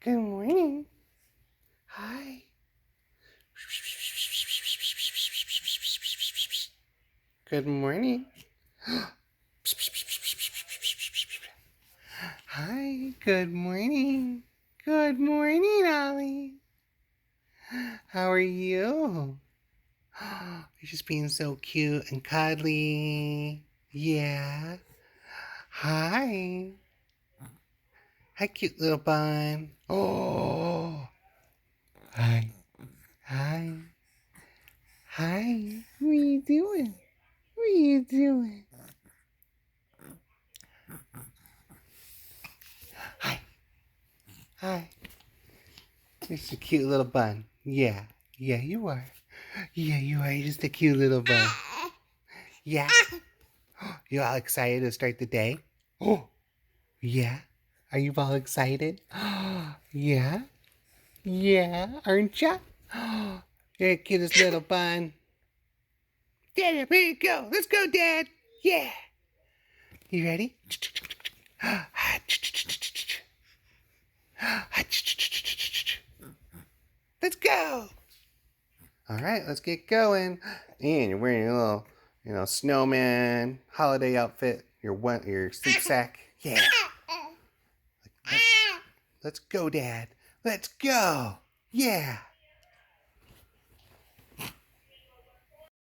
Good morning. Hi. Good morning. Hi. Good morning. Good morning, Ollie. How are you? You're just being so cute and cuddly. Yeah. Hi. Hi, cute little bun. Oh. Hi. Hi. Hi. What are you doing? What are you doing? Hi. Hi. Just a cute little bun. Yeah. Yeah, you are. Yeah, you are. You're just a cute little bun. Yeah. You all excited to start the day? Oh. Yeah. Are you all excited? Yeah. Yeah. Aren't ya? You're the cutest little bun. Dad, here you go. Let's go, Dad. Yeah. You ready? Let's go. All right, let's get going. And you're wearing your little, snowman holiday outfit. Your sleep sack. Yeah. Let's go, Dad. Let's go. Yeah.